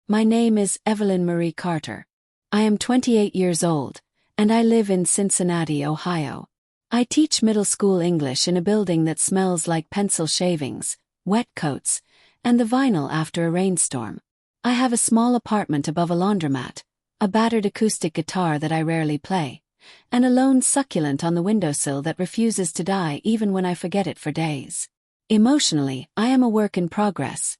My name is Evelyn Marie Carter. I am 28 years old, and I live in Cincinnati, Ohio. I teach middle school English in a building that smells like pencil shavings, wet coats, and the vinyl after a rainstorm. I have a small apartment above a laundromat, a battered acoustic guitar that I rarely play, and a lone succulent on the windowsill that refuses to die even when I forget it for days. Emotionally, I am a work in progress.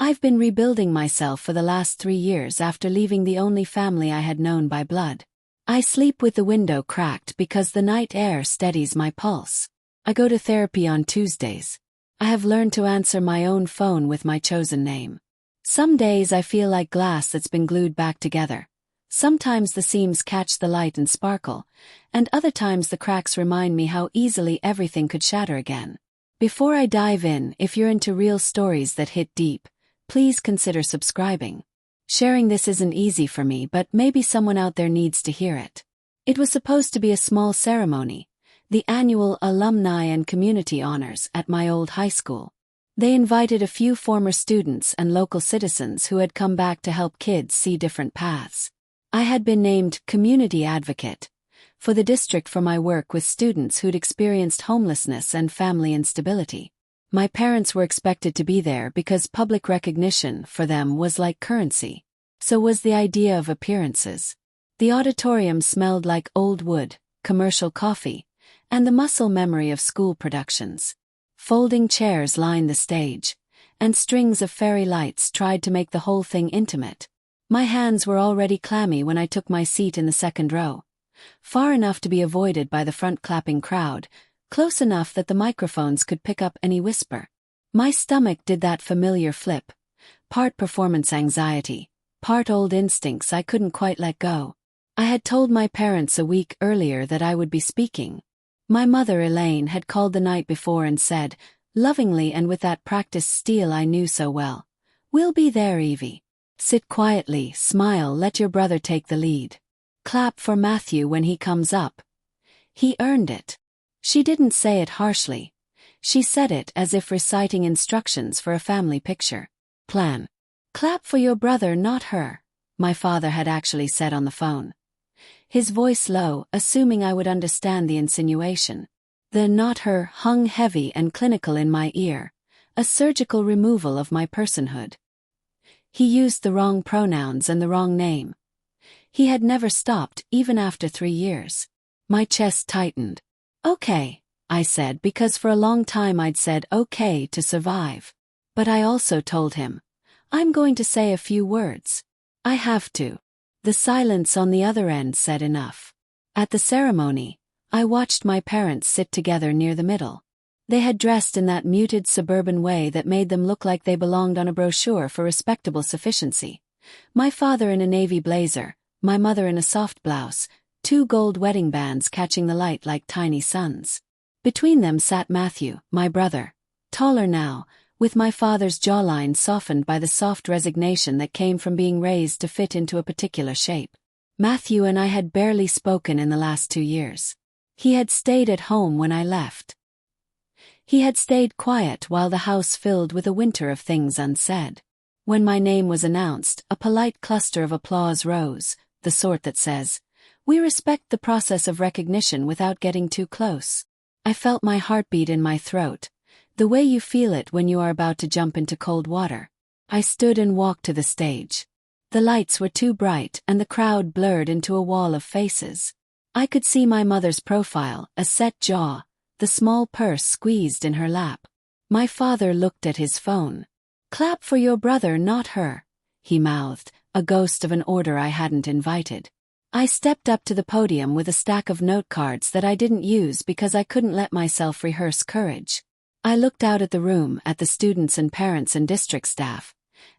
I've been rebuilding myself for the last 3 years after leaving the only family I had known by blood. I sleep with the window cracked because the night air steadies my pulse. I go to therapy on Tuesdays. I have learned to answer my own phone with my chosen name. Some days I feel like glass that's been glued back together. Sometimes the seams catch the light and sparkle, and other times the cracks remind me how easily everything could shatter again. Before I dive in, if you're into real stories that hit deep, please consider subscribing. Sharing this isn't easy for me, but maybe someone out there needs to hear it. It was supposed to be a small ceremony, the annual Alumni and Community Honors at my old high school. They invited a few former students and local citizens who had come back to help kids see different paths. I had been named Community Advocate for the district for my work with students who'd experienced homelessness and family instability. My parents were expected to be there because public recognition for them was like currency. So was the idea of appearances. The auditorium smelled like old wood, commercial coffee, and the muscle memory of school productions. Folding chairs lined the stage, and strings of fairy lights tried to make the whole thing intimate. My hands were already clammy when I took my seat in the second row, far enough to be avoided by the front clapping crowd, close enough that the microphones could pick up any whisper. My stomach did that familiar flip, part performance anxiety, part old instincts I couldn't quite let go. I had told my parents a week earlier that I would be speaking. My mother, Elaine, had called the night before and said, lovingly and with that practiced steel I knew so well, "We'll be there, Evie. Sit quietly, smile, let your brother take the lead. Clap for Matthew when he comes up. He earned it." She didn't say it harshly. She said it as if reciting instructions for a family picture. Plan. Clap for your brother, not her, my father had actually said on the phone. His voice low, assuming I would understand the insinuation. The "not her" hung heavy and clinical in my ear, a surgical removal of my personhood. He used the wrong pronouns and the wrong name. He had never stopped, even after 3 years. My chest tightened. "Okay," I said, because for a long time I'd said okay to survive. But I also told him, "I'm going to say a few words. I have to." The silence on the other end said enough. At the ceremony, I watched my parents sit together near the middle. They had dressed in that muted suburban way that made them look like they belonged on a brochure for respectable sufficiency. My father in a navy blazer, my mother in a soft blouse, 2 gold wedding bands catching the light like tiny suns. Between them sat Matthew, my brother, taller now, with my father's jawline softened by the soft resignation that came from being raised to fit into a particular shape. Matthew and I had barely spoken in the last 2 years. He had stayed at home when I left. He had stayed quiet while the house filled with a winter of things unsaid. When my name was announced, a polite cluster of applause rose, the sort that says, "We respect the process of recognition without getting too close." I felt my heartbeat in my throat, the way you feel it when you are about to jump into cold water. I stood and walked to the stage. The lights were too bright and the crowd blurred into a wall of faces. I could see my mother's profile, a set jaw, the small purse squeezed in her lap. My father looked at his phone. "Clap for your brother, not her," he mouthed, a ghost of an order I hadn't invited. I stepped up to the podium with a stack of note cards that I didn't use because I couldn't let myself rehearse courage. I looked out at the room, at the students and parents and district staff,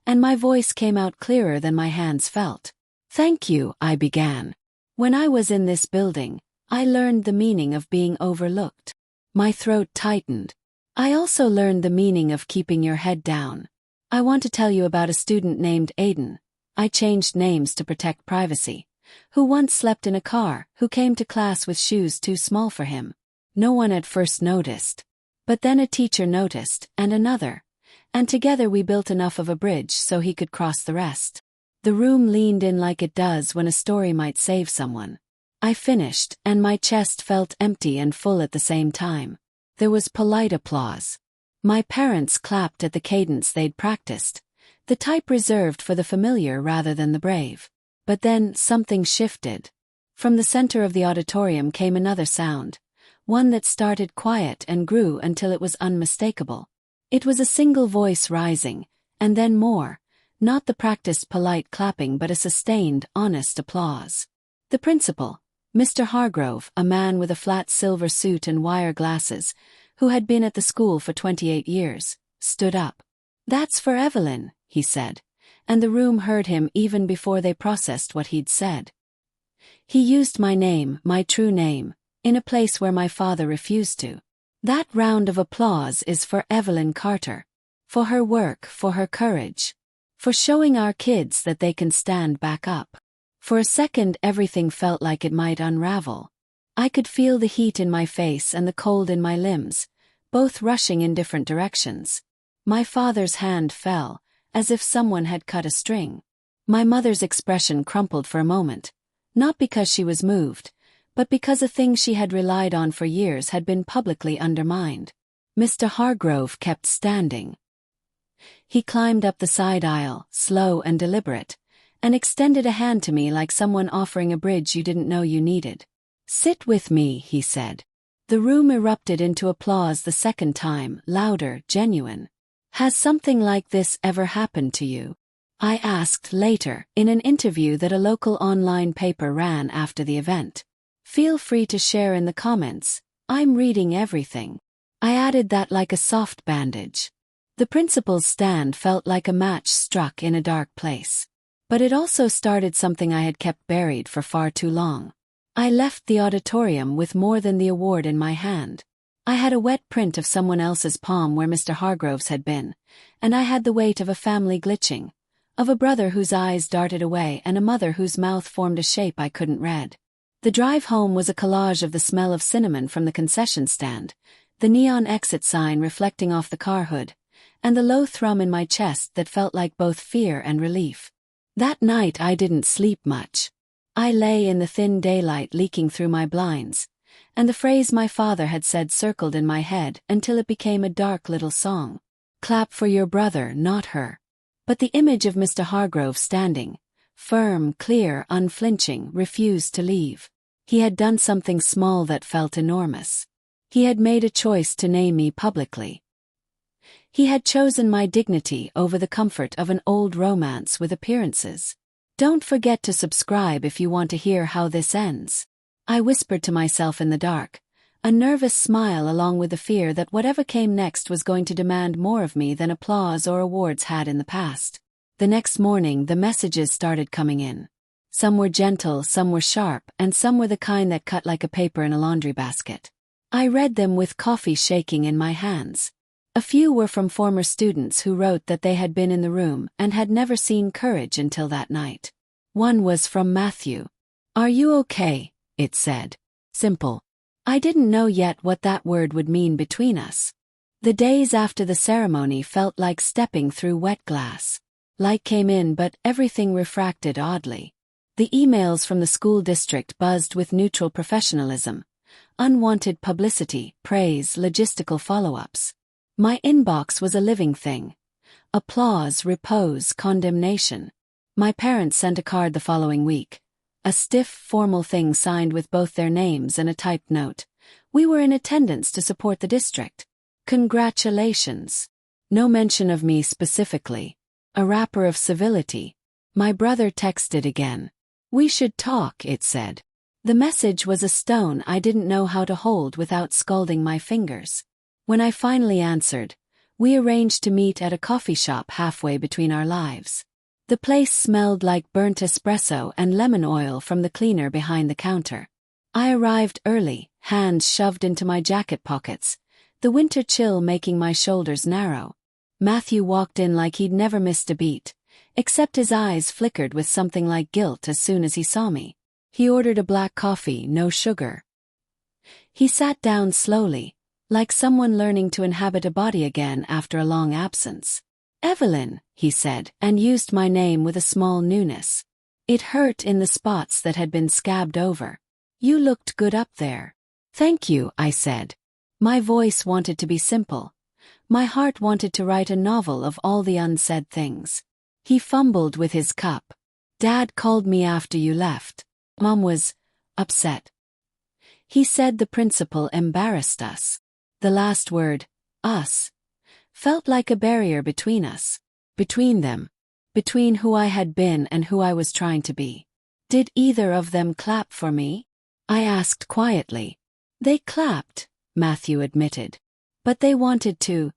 and my voice came out clearer than my hands felt. "Thank you," I began. "When I was in this building, I learned the meaning of being overlooked." My throat tightened. I also learned the meaning of keeping your head down. I want to tell you about a student named Aiden. I changed names to protect privacy. Who once slept in a car, who came to class with shoes too small for him. No one at first noticed. But then a teacher noticed, and another. And together we built enough of a bridge so he could cross the rest. The room leaned in like it does when a story might save someone. I finished, and my chest felt empty and full at the same time. There was polite applause. My parents clapped at the cadence they'd practiced, the type reserved for the familiar rather than the brave. But then something shifted. From the center of the auditorium came another sound, one that started quiet and grew until it was unmistakable. It was a single voice rising, and then more, not the practiced polite clapping but a sustained, honest applause. The principal, Mr. Hargrove, a man with a flat silver suit and wire glasses, who had been at the school for 28 years, stood up. "That's for Evelyn," he said, and the room heard him even before they processed what he'd said. He used my name, my true name, in a place where my father refused to. "That round of applause is for Evelyn Carter. For her work, for her courage. For showing our kids that they can stand back up." For a second everything felt like it might unravel. I could feel the heat in my face and the cold in my limbs, both rushing in different directions. My father's hand fell, as if someone had cut a string. My mother's expression crumpled for a moment, not because she was moved, but because a thing she had relied on for years had been publicly undermined. Mr. Hargrove kept standing. He climbed up the side aisle, slow and deliberate, and extended a hand to me like someone offering a bridge you didn't know you needed. "Sit with me," he said. The room erupted into applause the second time, louder, genuine. "Has something like this ever happened to you?" I asked later, in an interview that a local online paper ran after the event. "Feel free to share in the comments. I'm reading everything." I added that like a soft bandage. The principal's stand felt like a match struck in a dark place. But it also started something I had kept buried for far too long. I left the auditorium with more than the award in my hand. I had a wet print of someone else's palm where Mr. Hargrove's had been, and I had the weight of a family glitching, of a brother whose eyes darted away and a mother whose mouth formed a shape I couldn't read. The drive home was a collage of the smell of cinnamon from the concession stand, the neon exit sign reflecting off the car hood, and the low thrum in my chest that felt like both fear and relief. That night I didn't sleep much. I lay in the thin daylight leaking through my blinds, and the phrase my father had said circled in my head until it became a dark little song. "Clap for your brother, not her." But the image of Mr. Hargrove standing, firm, clear, unflinching, refused to leave. He had done something small that felt enormous. He had made a choice to name me publicly. He had chosen my dignity over the comfort of an old romance with appearances. "Don't forget to subscribe if you want to hear how this ends," I whispered to myself in the dark, a nervous smile along with the fear that whatever came next was going to demand more of me than applause or awards had in the past. The next morning the messages started coming in. Some were gentle, some were sharp, and some were the kind that cut like a paper in a laundry basket. I read them with coffee shaking in my hands. A few were from former students who wrote that they had been in the room and had never seen courage until that night. One was from Matthew. "Are you okay?" it said. Simple. I didn't know yet what that word would mean between us. The days after the ceremony felt like stepping through wet glass. Light came in but everything refracted oddly. The emails from the school district buzzed with neutral professionalism, unwanted publicity, praise, logistical follow-ups. My inbox was a living thing. Applause, repose, condemnation. My parents sent a card the following week. A stiff, formal thing signed with both their names and a typed note. "We were in attendance to support the district. Congratulations." No mention of me specifically. A wrapper of civility. My brother texted again. "We should talk," it said. The message was a stone I didn't know how to hold without scalding my fingers. When I finally answered, we arranged to meet at a coffee shop halfway between our lives. The place smelled like burnt espresso and lemon oil from the cleaner behind the counter. I arrived early, hands shoved into my jacket pockets, the winter chill making my shoulders narrow. Matthew walked in like he'd never missed a beat, except his eyes flickered with something like guilt as soon as he saw me. He ordered a black coffee, no sugar. He sat down slowly, like someone learning to inhabit a body again after a long absence. "Evelyn," he said, and used my name with a small newness. It hurt in the spots that had been scabbed over. You looked good up there. Thank you, I said. My voice wanted to be simple. My heart wanted to write a novel of all the unsaid things. He fumbled with his cup. Dad called me after you left. Mom was upset. He said the principal embarrassed us. The last word, us, felt like a barrier between us. Between them. Between who I had been and who I was trying to be. Did either of them clap for me? I asked quietly. They clapped, Matthew admitted. But they wanted to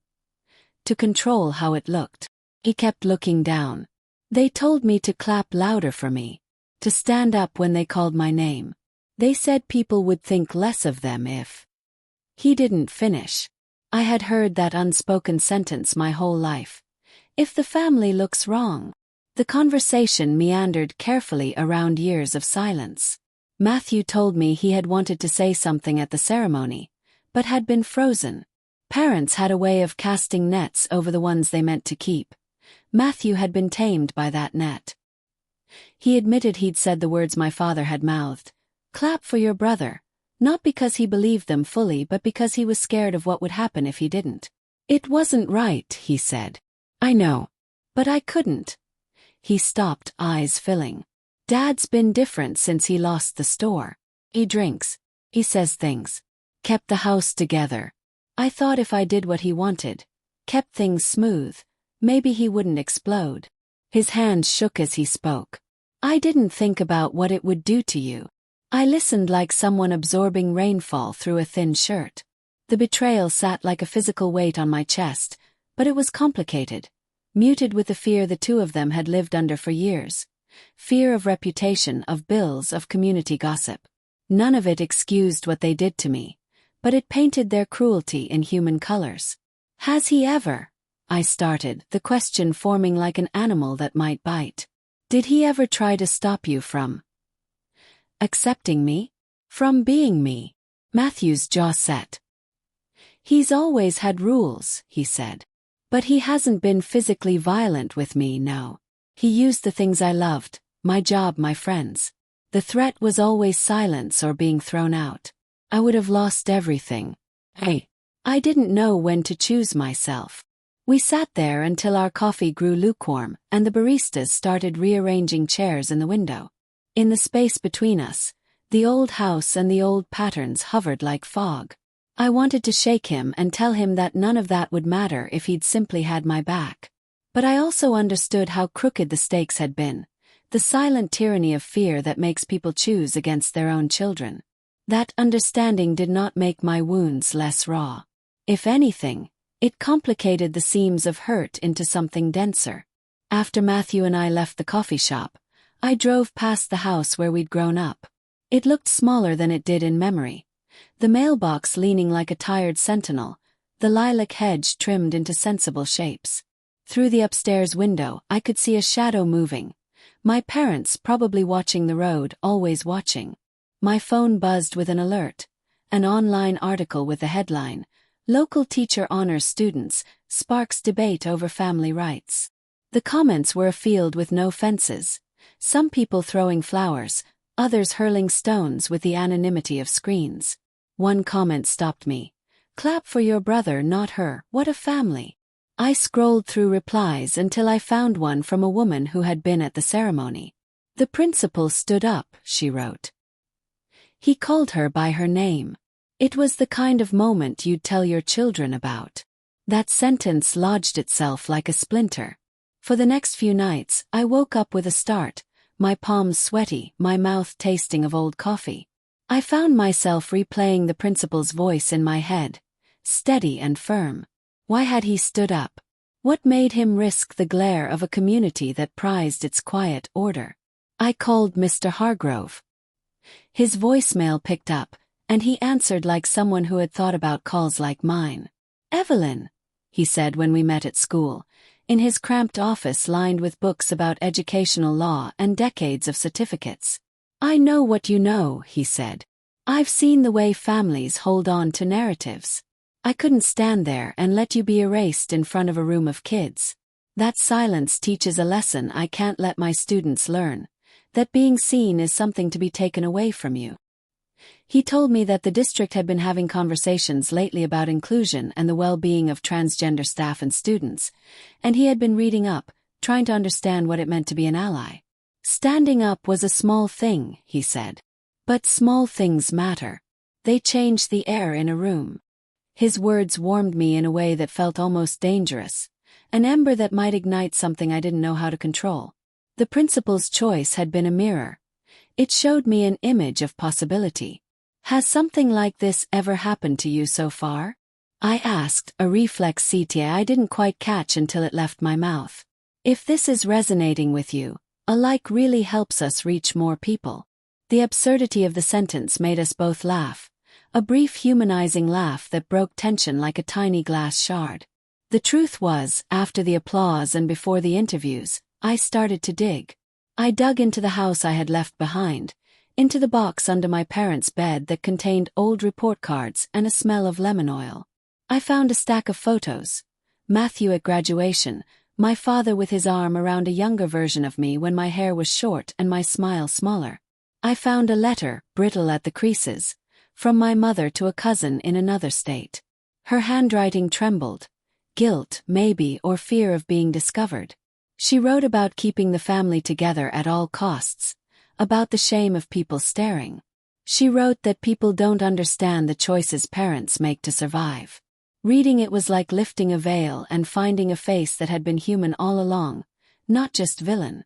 control how it looked. He kept looking down. They told me to clap louder for me. To stand up when they called my name. They said people would think less of them if. He didn't finish. I had heard that unspoken sentence my whole life. If the family looks wrong. The conversation meandered carefully around years of silence. Matthew told me he had wanted to say something at the ceremony, but had been frozen. Parents had a way of casting nets over the ones they meant to keep. Matthew had been tamed by that net. He admitted he'd said the words my father had mouthed. Clap for your brother. Not because he believed them fully, but because he was scared of what would happen if he didn't. It wasn't right, he said. I know. But I couldn't. He stopped, eyes filling. Dad's been different since he lost the store. He drinks. He says things. Kept the house together. I thought if I did what he wanted, kept things smooth, maybe he wouldn't explode. His hand shook as he spoke. I didn't think about what it would do to you. I listened like someone absorbing rainfall through a thin shirt. The betrayal sat like a physical weight on my chest, but it was complicated. Muted with the fear the two of them had lived under for years. Fear of reputation, of bills, of community gossip. None of it excused what they did to me, but it painted their cruelty in human colors. Has he ever? I started, the question forming like an animal that might bite. Did he ever try to stop you from accepting me? From being me? Matthew's jaw set. He's always had rules, he said. But he hasn't been physically violent with me, no. He used the things I loved, my job, my friends. The threat was always silence or being thrown out. I would have lost everything. I didn't know when to choose myself. We sat there until our coffee grew lukewarm and the baristas started rearranging chairs in the window. In the space between us, the old house and the old patterns hovered like fog. I wanted to shake him and tell him that none of that would matter if he'd simply had my back. But I also understood how crooked the stakes had been, the silent tyranny of fear that makes people choose against their own children. That understanding did not make my wounds less raw. If anything, it complicated the seams of hurt into something denser. After Matthew and I left the coffee shop, I drove past the house where we'd grown up. It looked smaller than it did in memory. The mailbox leaning like a tired sentinel, the lilac hedge trimmed into sensible shapes. Through the upstairs window, I could see a shadow moving. My parents probably watching the road, always watching. My phone buzzed with an alert. An online article with the headline, Local Teacher Honors Students, Sparks Debate Over Family Rights. The comments were a field with no fences. Some people throwing flowers, others hurling stones with the anonymity of screens. One comment stopped me. Clap for your brother, not her, what a family. I scrolled through replies until I found one from a woman who had been at the ceremony. The principal stood up, she wrote. He called her by her name. It was the kind of moment you'd tell your children about. That sentence lodged itself like a splinter. For the next few nights, I woke up with a start, my palms sweaty, my mouth tasting of old coffee. I found myself replaying the principal's voice in my head, steady and firm. Why had he stood up? What made him risk the glare of a community that prized its quiet order? I called Mr. Hargrove. His voicemail picked up, and he answered like someone who had thought about calls like mine. Evelyn, he said when we met at school, in his cramped office lined with books about educational law and decades of certificates. I know what you know, he said. I've seen the way families hold on to narratives. I couldn't stand there and let you be erased in front of a room of kids. That silence teaches a lesson I can't let my students learn, that being seen is something to be taken away from you. He told me that the district had been having conversations lately about inclusion and the well-being of transgender staff and students, and he had been reading up, trying to understand what it meant to be an ally. Standing up was a small thing, he said. But small things matter. They change the air in a room. His words warmed me in a way that felt almost dangerous, an ember that might ignite something I didn't know how to control. The principal's choice had been a mirror. It showed me an image of possibility. Has something like this ever happened to you so far? I asked, a reflex CTA I didn't quite catch until it left my mouth. If this is resonating with you, a like really helps us reach more people. The absurdity of the sentence made us both laugh, a brief humanizing laugh that broke tension like a tiny glass shard. The truth was, after the applause and before the interviews, I started to dig. I dug into the house I had left behind, into the box under my parents' bed that contained old report cards and a smell of lemon oil. I found a stack of photos. Matthew at graduation, my father with his arm around a younger version of me when my hair was short and my smile smaller. I found a letter, brittle at the creases, from my mother to a cousin in another state. Her handwriting trembled. Guilt, maybe, or fear of being discovered. She wrote about keeping the family together at all costs, about the shame of people staring. She wrote that people don't understand the choices parents make to survive. Reading it was like lifting a veil and finding a face that had been human all along, not just villain.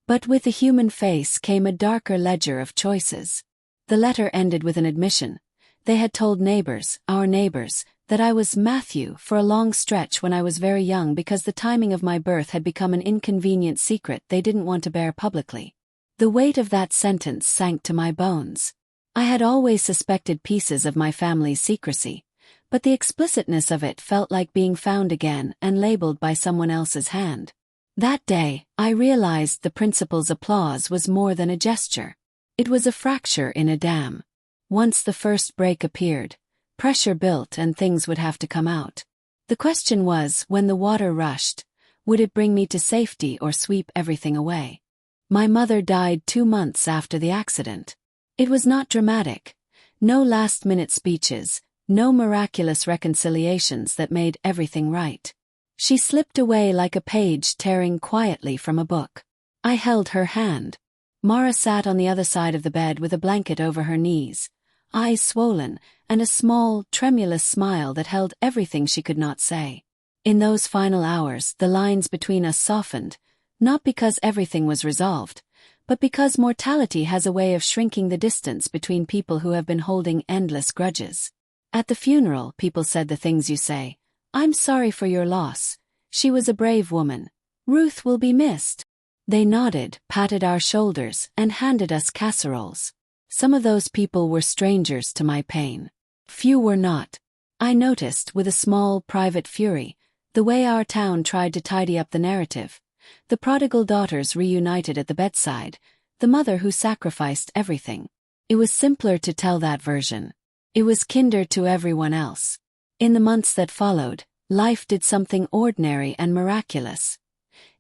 But with the human face came a darker ledger of choices. The letter ended with an admission. They had told neighbors, our neighbors, that I was Matthew for a long stretch when I was very young because the timing of my birth had become an inconvenient secret they didn't want to bear publicly. The weight of that sentence sank to my bones. I had always suspected pieces of my family's secrecy, but the explicitness of it felt like being found again and labeled by someone else's hand. That day, I realized the principal's applause was more than a gesture. It was a fracture in a dam. Once the first break appeared, pressure built and things would have to come out. The question was, when the water rushed, would it bring me to safety or sweep everything away? My mother died 2 months after the accident. It was not dramatic. No last-minute speeches, no miraculous reconciliations that made everything right. She slipped away like a page tearing quietly from a book. I held her hand. Mara sat on the other side of the bed with a blanket over her knees, eyes swollen, and a small, tremulous smile that held everything she could not say. In those final hours, the lines between us softened, not because everything was resolved, but because mortality has a way of shrinking the distance between people who have been holding endless grudges. At the funeral, people said the things you say. I'm sorry for your loss. She was a brave woman. Ruth will be missed. They nodded, patted our shoulders, and handed us casseroles. Some of those people were strangers to my pain. Few were not. I noticed, with a small, private fury, the way our town tried to tidy up the narrative. The prodigal daughters reunited at the bedside, the mother who sacrificed everything. It was simpler to tell that version. It was kinder to everyone else. In the months that followed, life did something ordinary and miraculous.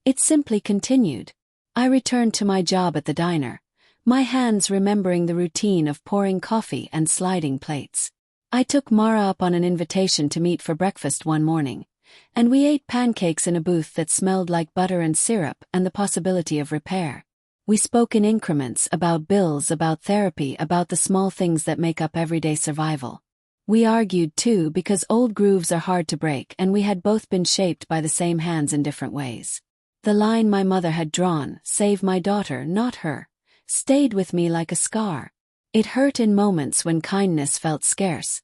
It simply continued. I returned to my job at the diner, my hands remembering the routine of pouring coffee and sliding plates. I took Mara up on an invitation to meet for breakfast one morning, and we ate pancakes in a booth that smelled like butter and syrup and the possibility of repair. We spoke in increments about bills, about therapy, about the small things that make up everyday survival. We argued too because old grooves are hard to break and we had both been shaped by the same hands in different ways. The line my mother had drawn, save my daughter, not her, stayed with me like a scar. It hurt in moments when kindness felt scarce,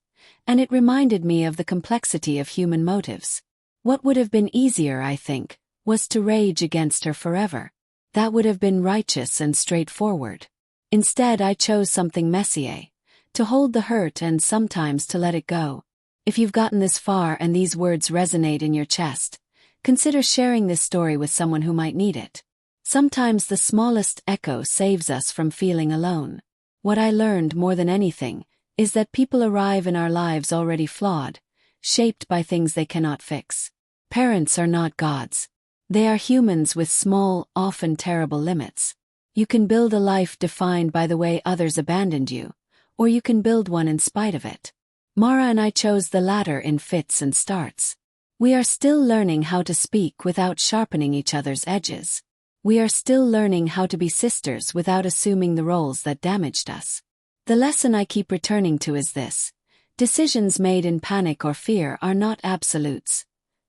and it reminded me of the complexity of human motives. What would have been easier, I think, was to rage against her forever. That would have been righteous and straightforward. Instead, I chose something messier, to hold the hurt and sometimes to let it go. If you've gotten this far and these words resonate in your chest, consider sharing this story with someone who might need it. Sometimes the smallest echo saves us from feeling alone. What I learned more than anything is that people arrive in our lives already flawed, shaped by things they cannot fix. Parents are not gods. They are humans with small, often terrible limits. You can build a life defined by the way others abandoned you, or you can build one in spite of it. Mara and I chose the latter in fits and starts. We are still learning how to speak without sharpening each other's edges. We are still learning how to be sisters without assuming the roles that damaged us. The lesson I keep returning to is this: decisions made in panic or fear are not absolutes.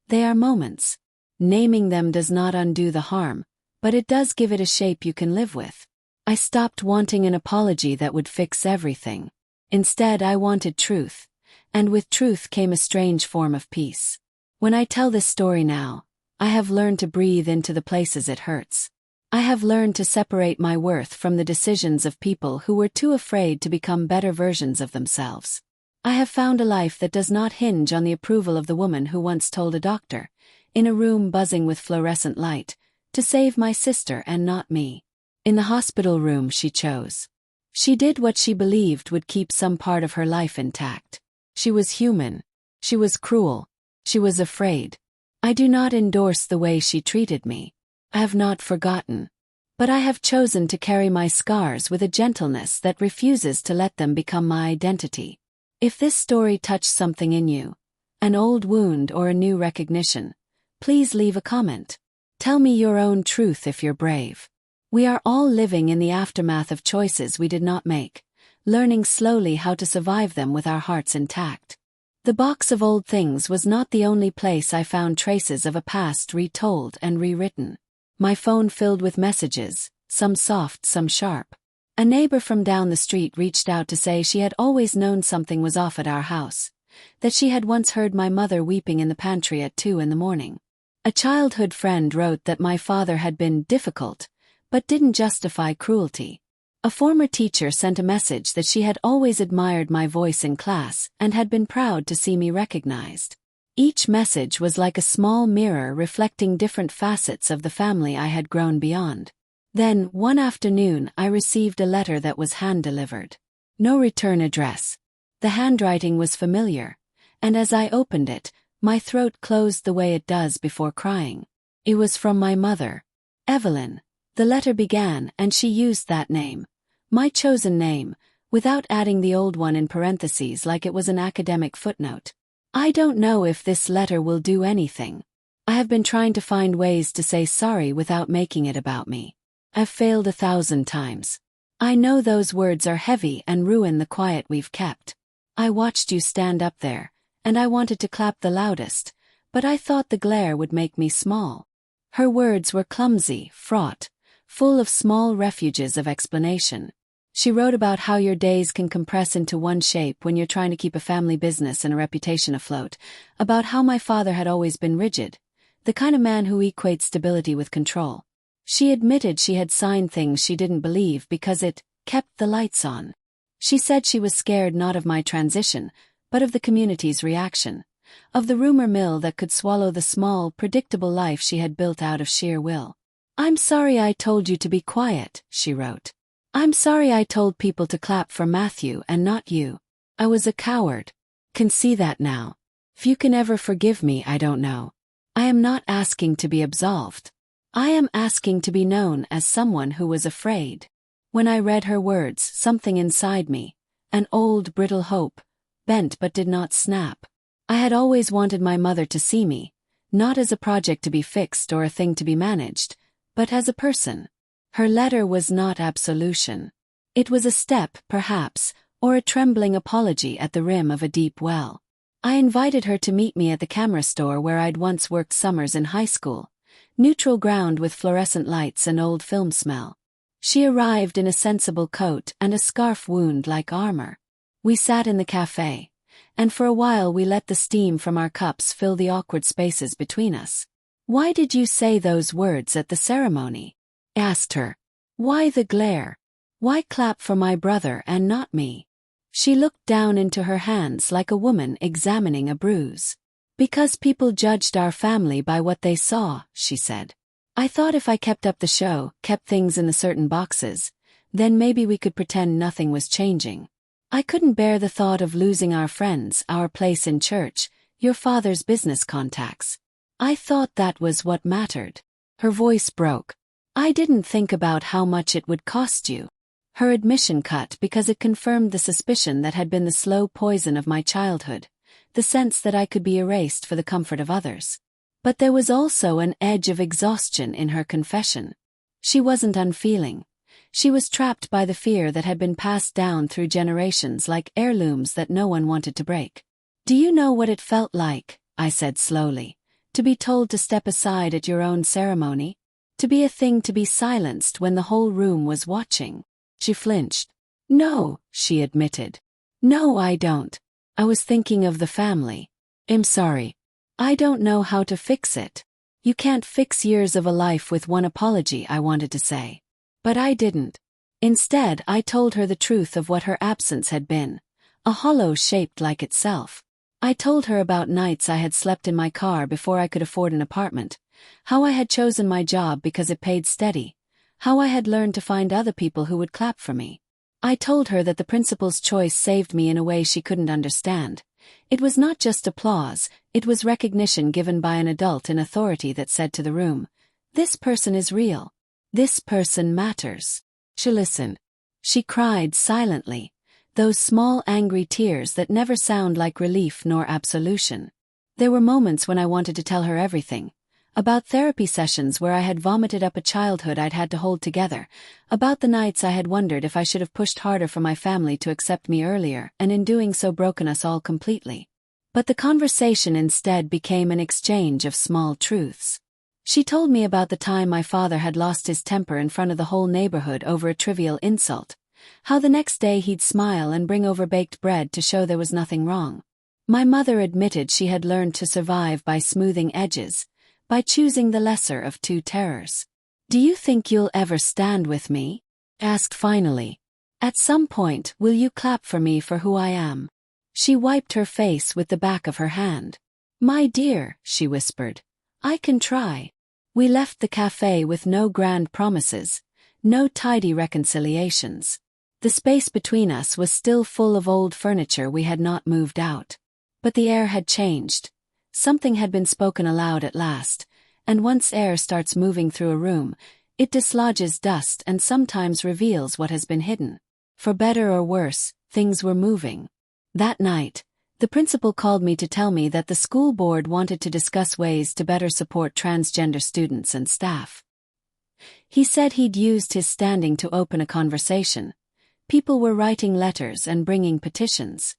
They are moments. Naming them does not undo the harm, but it does give it a shape you can live with. I stopped wanting an apology that would fix everything. Instead, I wanted truth, and with truth came a strange form of peace. When I tell this story now, I have learned to breathe into the places it hurts. I have learned to separate my worth from the decisions of people who were too afraid to become better versions of themselves. I have found a life that does not hinge on the approval of the woman who once told a doctor, in a room buzzing with fluorescent light, to save my sister and not me. In the hospital room she chose. She did what she believed would keep some part of her life intact. She was human. She was cruel. She was afraid. I do not endorse the way she treated me. I have not forgotten. But I have chosen to carry my scars with a gentleness that refuses to let them become my identity. If this story touched something in you, an old wound or a new recognition, please leave a comment. Tell me your own truth if you're brave. We are all living in the aftermath of choices we did not make, learning slowly how to survive them with our hearts intact. The box of old things was not the only place I found traces of a past retold and rewritten. My phone filled with messages, some soft, some sharp. A neighbor from down the street reached out to say she had always known something was off at our house, that she had once heard my mother weeping in the pantry at 2 a.m. A childhood friend wrote that my father had been difficult, but didn't justify cruelty. A former teacher sent a message that she had always admired my voice in class and had been proud to see me recognized. Each message was like a small mirror reflecting different facets of the family I had grown beyond. Then, one afternoon, I received a letter that was hand-delivered. No return address. The handwriting was familiar, and as I opened it, my throat closed the way it does before crying. It was from my mother, Evelyn. The letter began, and she used that name, my chosen name, without adding the old one in parentheses like it was an academic footnote. I don't know if this letter will do anything. I have been trying to find ways to say sorry without making it about me. I've failed 1,000 times. I know those words are heavy and ruin the quiet we've kept. I watched you stand up there, and I wanted to clap the loudest, but I thought the glare would make me small. Her words were clumsy, fraught, full of small refuges of explanation. She wrote about how your days can compress into one shape when you're trying to keep a family business and a reputation afloat, about how my father had always been rigid, the kind of man who equates stability with control. She admitted she had signed things she didn't believe because it kept the lights on. She said she was scared not of my transition, but of the community's reaction, of the rumor mill that could swallow the small, predictable life she had built out of sheer will. "I'm sorry I told you to be quiet," she wrote. "I'm sorry I told people to clap for Matthew and not you. I was a coward. Can see that now. If you can ever forgive me, I don't know. I am not asking to be absolved. I am asking to be known as someone who was afraid." When I read her words, something inside me, an old brittle hope, bent but did not snap. I had always wanted my mother to see me, not as a project to be fixed or a thing to be managed, but as a person. Her letter was not absolution. It was a step, perhaps, or a trembling apology at the rim of a deep well. I invited her to meet me at the camera store where I'd once worked summers in high school, neutral ground with fluorescent lights and old film smell. She arrived in a sensible coat and a scarf wound like armor. We sat in the cafe, and for a while we let the steam from our cups fill the awkward spaces between us. "Why did you say those words at the ceremony?" I asked her. "Why the glare? Why clap for my brother and not me?" She looked down into her hands like a woman examining a bruise. "Because people judged our family by what they saw," she said. "I thought if I kept up the show, kept things in the certain boxes, then maybe we could pretend nothing was changing. I couldn't bear the thought of losing our friends, our place in church, your father's business contacts. I thought that was what mattered." Her voice broke. I didn't think about how much it would cost you. Her admission cut because it confirmed the suspicion that had been the slow poison of my childhood, the sense that I could be erased for the comfort of others. But there was also an edge of exhaustion in her confession. She wasn't unfeeling. She was trapped by the fear that had been passed down through generations like heirlooms that no one wanted to break. Do you know what it felt like, I said slowly, to be told to step aside at your own ceremony? To be a thing to be silenced when the whole room was watching? She flinched. No, she admitted. No, I don't. I was thinking of the family. I'm sorry. I don't know how to fix it. You can't fix years of a life with one apology, I wanted to say. But I didn't. Instead, I told her the truth of what her absence had been. A hollow shaped like itself. I told her about nights I had slept in my car before I could afford an apartment, how I had chosen my job because it paid steady, how I had learned to find other people who would clap for me. I told her that the principal's choice saved me in a way she couldn't understand. It was not just applause, it was recognition given by an adult in authority that said to the room, "This person is real. This person matters." She listened. She cried silently, those small angry tears that never sound like relief nor absolution. There were moments when I wanted to tell her everything. About therapy sessions where I had vomited up a childhood I'd had to hold together, about the nights I had wondered if I should have pushed harder for my family to accept me earlier and in doing so broken us all completely. But the conversation instead became an exchange of small truths. She told me about the time my father had lost his temper in front of the whole neighborhood over a trivial insult, how the next day he'd smile and bring over baked bread to show there was nothing wrong. My mother admitted she had learned to survive by smoothing edges, by choosing the lesser of two terrors. "Do you think you'll ever stand with me?" asked finally. "At some point, will you clap for me for who I am?" She wiped her face with the back of her hand. "My dear," she whispered, "I can try." We left the cafe with no grand promises, no tidy reconciliations. The space between us was still full of old furniture we had not moved out. But the air had changed. Something had been spoken aloud at last, and once air starts moving through a room, it dislodges dust and sometimes reveals what has been hidden. For better or worse, things were moving. That night, the principal called me to tell me that the school board wanted to discuss ways to better support transgender students and staff. He said he'd used his standing to open a conversation. People were writing letters and bringing petitions.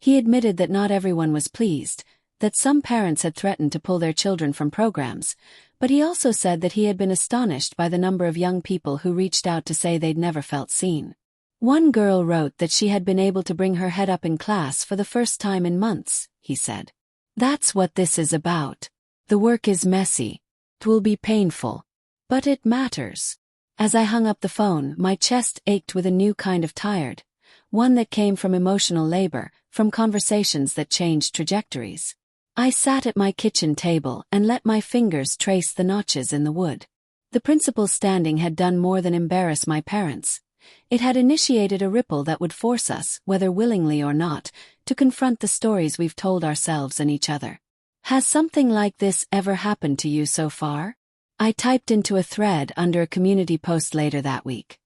He admitted that not everyone was pleased, that some parents had threatened to pull their children from programs, but he also said that he had been astonished by the number of young people who reached out to say they'd never felt seen. One girl wrote that she had been able to bring her head up in class for the first time in months, he said. "That's what this is about. The work is messy. It will be painful. But it matters." As I hung up the phone, my chest ached with a new kind of tired, one that came from emotional labor, from conversations that changed trajectories. I sat at my kitchen table and let my fingers trace the notches in the wood. The principal's standing had done more than embarrass my parents. It had initiated a ripple that would force us, whether willingly or not, to confront the stories we've told ourselves and each other. "Has something like this ever happened to you so far?" I typed into a thread under a community post later that week.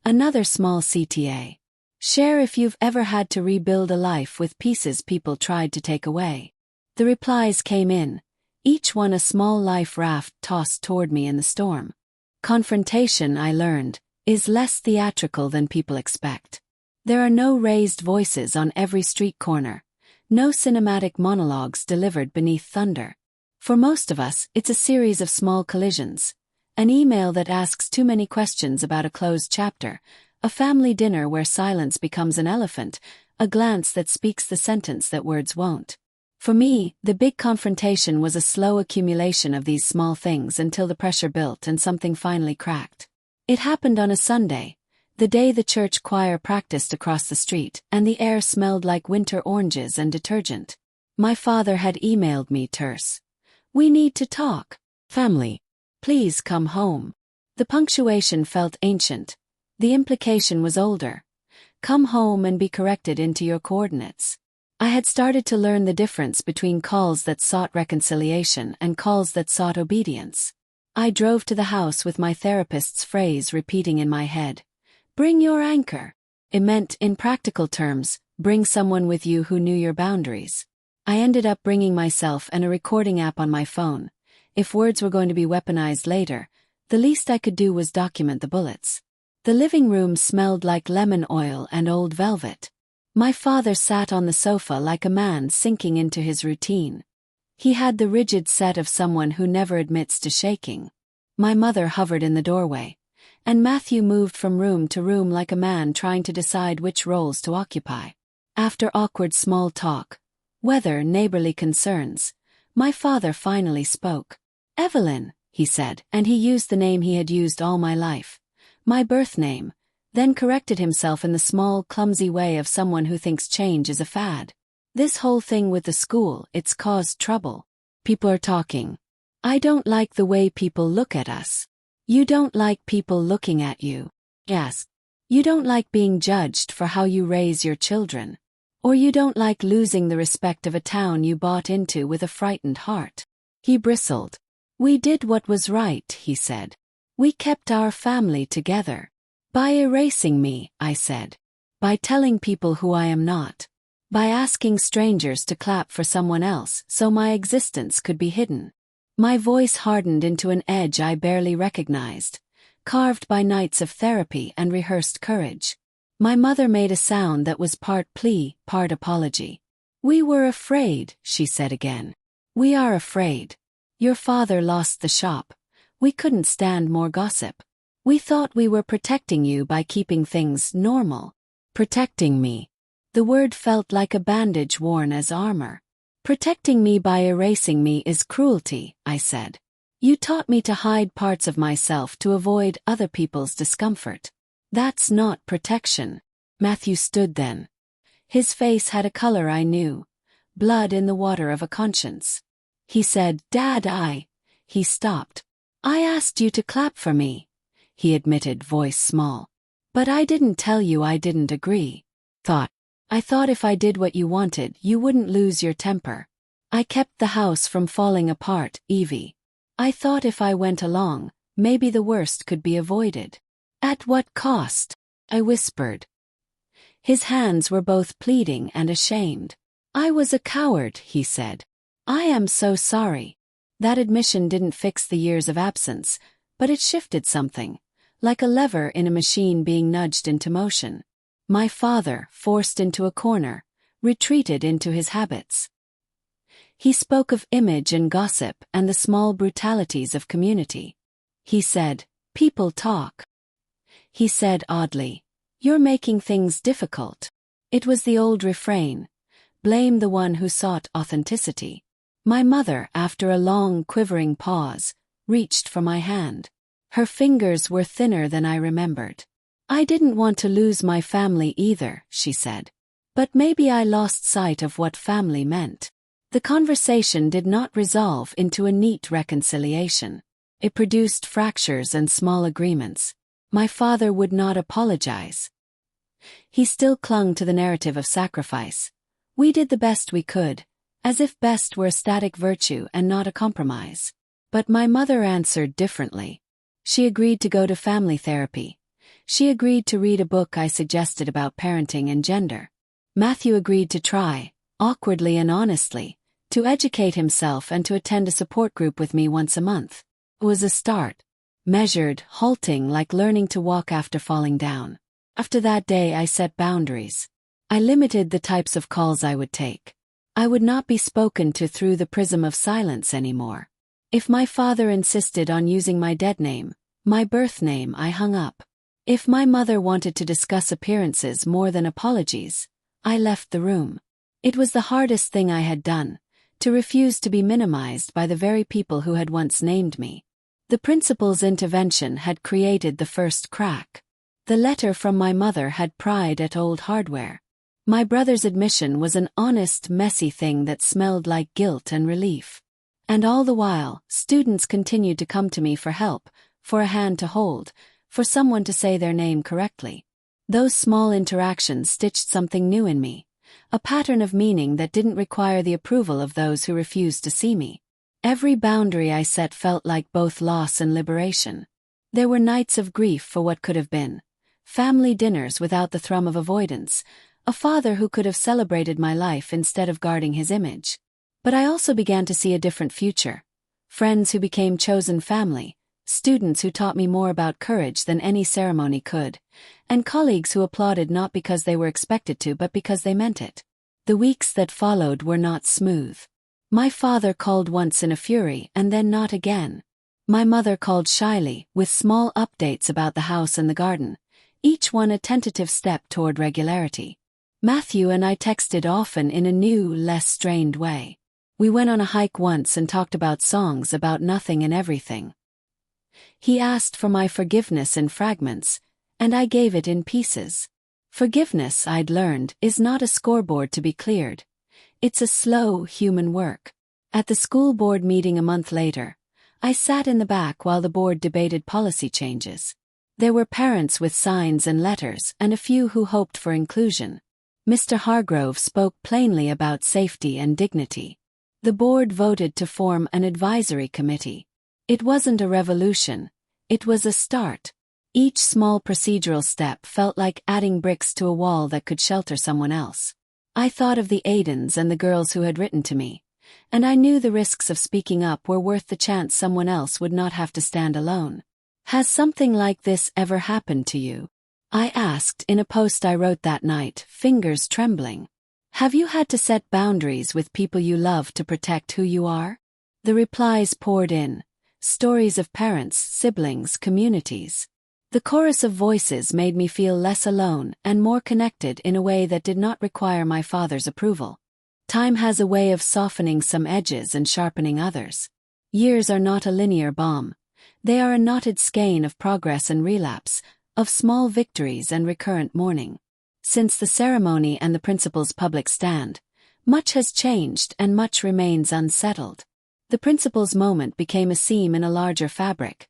Another small CTA. "Share if you've ever had to rebuild a life with pieces people tried to take away." The replies came in, each one a small life raft tossed toward me in the storm. Confrontation, I learned, is less theatrical than people expect. There are no raised voices on every street corner, no cinematic monologues delivered beneath thunder. For most of us, it's a series of small collisions. An email that asks too many questions about a closed chapter, a family dinner where silence becomes an elephant, a glance that speaks the sentence that words won't. For me, the big confrontation was a slow accumulation of these small things until the pressure built and something finally cracked. It happened on a Sunday, the day the church choir practiced across the street, and the air smelled like winter oranges and detergent. My father had emailed me terse. "We need to talk. Family. Please come home." The punctuation felt ancient. The implication was older. Come home and be corrected into your coordinates. I had started to learn the difference between calls that sought reconciliation and calls that sought obedience. I drove to the house with my therapist's phrase repeating in my head. Bring your anchor. It meant, in practical terms, bring someone with you who knew your boundaries. I ended up bringing myself and a recording app on my phone. If words were going to be weaponized later, the least I could do was document the bullets. The living room smelled like lemon oil and old velvet. My father sat on the sofa like a man sinking into his routine. He had the rigid set of someone who never admits to shaking. My mother hovered in the doorway, and Matthew moved from room to room like a man trying to decide which roles to occupy. After awkward small talk, weather, neighborly concerns, my father finally spoke. Evelyn, he said, and he used the name he had used all my life. My birth name, then corrected himself in the small, clumsy way of someone who thinks change is a fad. This whole thing with the school, it's caused trouble. People are talking. I don't like the way people look at us. You don't like people looking at you. Yes. You don't like being judged for how you raise your children. Or you don't like losing the respect of a town you bought into with a frightened heart. He bristled. We did what was right, he said. We kept our family together. By erasing me, I said. By telling people who I am not. By asking strangers to clap for someone else so my existence could be hidden. My voice hardened into an edge I barely recognized, carved by nights of therapy and rehearsed courage. My mother made a sound that was part plea, part apology. We were afraid, she said again. We are afraid. Your father lost the shop. We couldn't stand more gossip. We thought we were protecting you by keeping things normal. Protecting me. The word felt like a bandage worn as armor. Protecting me by erasing me is cruelty, I said. You taught me to hide parts of myself to avoid other people's discomfort. That's not protection. Matthew stood then. His face had a color I knew. Blood in the water of a conscience. He said, Dad, He stopped. I asked you to clap for me, he admitted, voice small. But I didn't tell you I didn't agree. I thought if I did what you wanted, you wouldn't lose your temper. I kept the house from falling apart, Evie. I thought if I went along, maybe the worst could be avoided. At what cost? I whispered. His hands were both pleading and ashamed. I was a coward, he said. I am so sorry. That admission didn't fix the years of absence, but it shifted something, like a lever in a machine being nudged into motion. My father, forced into a corner, retreated into his habits. He spoke of image and gossip and the small brutalities of community. He said, people talk. He said oddly, you're making things difficult. It was the old refrain, blame the one who sought authenticity. My mother, after a long, quivering pause, reached for my hand. Her fingers were thinner than I remembered. I didn't want to lose my family either, she said. But maybe I lost sight of what family meant. The conversation did not resolve into a neat reconciliation. It produced fractures and small agreements. My father would not apologize. He still clung to the narrative of sacrifice. We did the best we could, as if best were a static virtue and not a compromise. But my mother answered differently. She agreed to go to family therapy. She agreed to read a book I suggested about parenting and gender. Matthew agreed to try, awkwardly and honestly, to educate himself and to attend a support group with me once a month. It was a start. Measured, halting, like learning to walk after falling down. After that day I set boundaries. I limited the types of calls I would take. I would not be spoken to through the prism of silence anymore. If my father insisted on using my dead name, my birth name, I hung up. If my mother wanted to discuss appearances more than apologies, I left the room. It was the hardest thing I had done, to refuse to be minimized by the very people who had once named me. The principal's intervention had created the first crack. The letter from my mother had pried at old hardware. My brother's admission was an honest, messy thing that smelled like guilt and relief. And all the while, students continued to come to me for help, for a hand to hold, for someone to say their name correctly. Those small interactions stitched something new in me, a pattern of meaning that didn't require the approval of those who refused to see me. Every boundary I set felt like both loss and liberation. There were nights of grief for what could have been, family dinners without the thrum of avoidance, a father who could have celebrated my life instead of guarding his image. But I also began to see a different future. Friends who became chosen family, students who taught me more about courage than any ceremony could, and colleagues who applauded not because they were expected to but because they meant it. The weeks that followed were not smooth. My father called once in a fury and then not again. My mother called shyly, with small updates about the house and the garden, each one a tentative step toward regularity. Matthew and I texted often in a new, less strained way. We went on a hike once and talked about songs about nothing and everything. He asked for my forgiveness in fragments, and I gave it in pieces. Forgiveness, I'd learned, is not a scoreboard to be cleared. It's a slow, human work. At the school board meeting a month later, I sat in the back while the board debated policy changes. There were parents with signs and letters and a few who hoped for inclusion. Mr. Hargrove spoke plainly about safety and dignity. The board voted to form an advisory committee. It wasn't a revolution, it was a start. Each small procedural step felt like adding bricks to a wall that could shelter someone else. I thought of the Aidens and the girls who had written to me, and I knew the risks of speaking up were worth the chance someone else would not have to stand alone. Has something like this ever happened to you? I asked in a post I wrote that night, fingers trembling. Have you had to set boundaries with people you love to protect who you are? The replies poured in. Stories of parents, siblings, communities. The chorus of voices made me feel less alone and more connected in a way that did not require my father's approval. Time has a way of softening some edges and sharpening others. Years are not a linear bomb. They are a knotted skein of progress and relapse, of small victories and recurrent mourning. Since the ceremony and the principal's public stand, much has changed and much remains unsettled. The principal's moment became a seam in a larger fabric,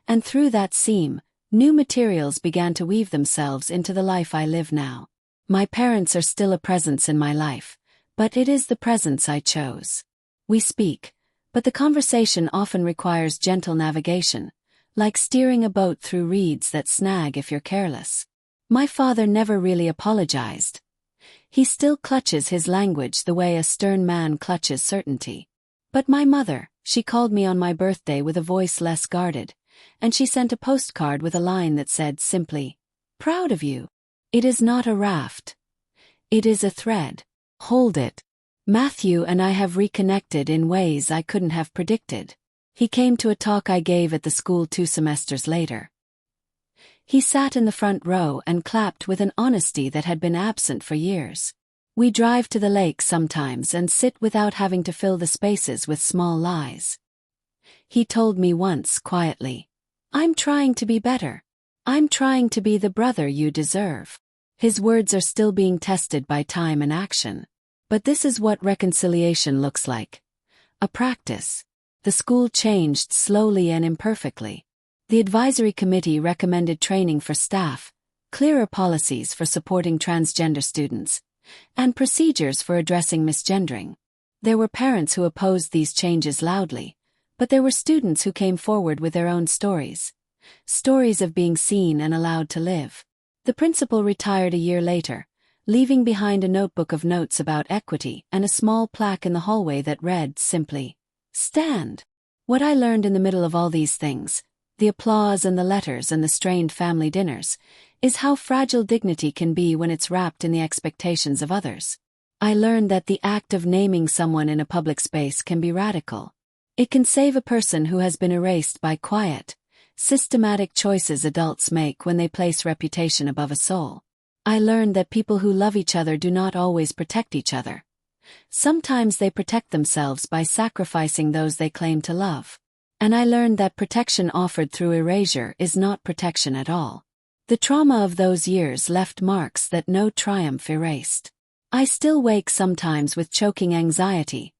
and through that seam, new materials began to weave themselves into the life I live now. My parents are still a presence in my life, but it is the presence I chose. We speak, but the conversation often requires gentle navigation, like steering a boat through reeds that snag if you're careless. My father never really apologized. He still clutches his language the way a stern man clutches certainty. But my mother, she called me on my birthday with a voice less guarded, and she sent a postcard with a line that said simply, "Proud of you. It is not a raft. It is a thread. Hold it." Matthew and I have reconnected in ways I couldn't have predicted. He came to a talk I gave at the school 2 semesters later. He sat in the front row and clapped with an honesty that had been absent for years. We drive to the lake sometimes and sit without having to fill the spaces with small lies. He told me once quietly, "I'm trying to be better. I'm trying to be the brother you deserve." His words are still being tested by time and action. But this is what reconciliation looks like. A practice. The school changed slowly and imperfectly. The advisory committee recommended training for staff, clearer policies for supporting transgender students, and procedures for addressing misgendering. There were parents who opposed these changes loudly, but there were students who came forward with their own stories. Stories of being seen and allowed to live. The principal retired a year later, leaving behind a notebook of notes about equity and a small plaque in the hallway that read simply, "Stand." What I learned in the middle of all these things, the applause and the letters and the strained family dinners, is how fragile dignity can be when it's wrapped in the expectations of others. I learned that the act of naming someone in a public space can be radical. It can save a person who has been erased by quiet, systematic choices adults make when they place reputation above a soul. I learned that people who love each other do not always protect each other. Sometimes they protect themselves by sacrificing those they claim to love. And I learned that protection offered through erasure is not protection at all. The trauma of those years left marks that no triumph erased. I still wake sometimes with choking anxiety,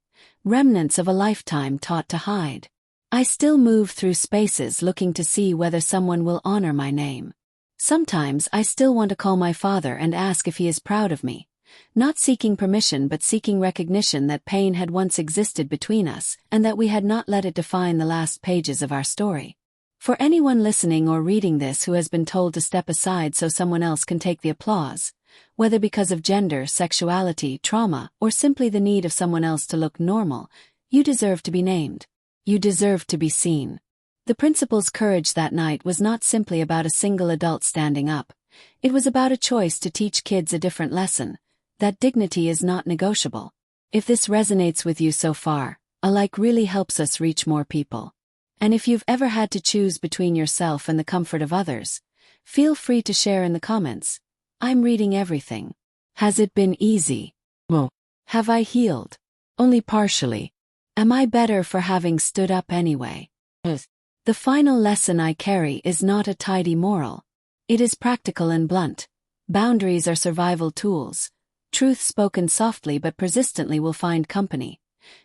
remnants of a lifetime taught to hide. I still move through spaces looking to see whether someone will honor my name. Sometimes I still want to call my father and ask if he is proud of me, not seeking permission but seeking recognition that pain had once existed between us and that we had not let it define the last pages of our story. For anyone listening or reading this who has been told to step aside so someone else can take the applause, whether because of gender, sexuality, trauma, or simply the need of someone else to look normal, you deserve to be named. You deserve to be seen. The principal's courage that night was not simply about a single adult standing up. It was about a choice to teach kids a different lesson, that dignity is not negotiable. If this resonates with you so far, a like really helps us reach more people. And if you've ever had to choose between yourself and the comfort of others, feel free to share in the comments. I'm reading everything. Has it been easy? No. Have I healed? Only partially. Am I better for having stood up anyway? Yes. The final lesson I carry is not a tidy moral. It is practical and blunt. Boundaries are survival tools. Truth spoken softly but persistently will find company.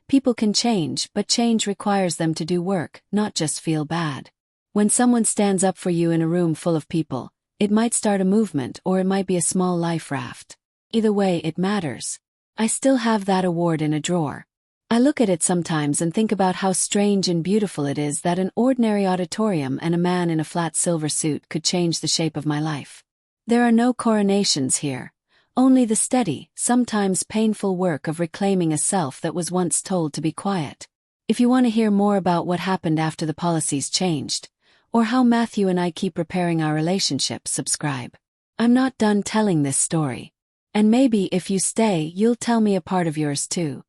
People can change, but change requires them to do work, not just feel bad. When someone stands up for you in a room full of people, it might start a movement or it might be a small life raft. Either way, it matters. I still have that award in a drawer. I look at it sometimes and think about how strange and beautiful it is that an ordinary auditorium and a man in a flat silver suit could change the shape of my life. There are no coronations here. Only the steady, sometimes painful work of reclaiming a self that was once told to be quiet. If you want to hear more about what happened after the policies changed, or how Matthew and I keep repairing our relationship, subscribe. I'm not done telling this story. And maybe if you stay, you'll tell me a part of yours too.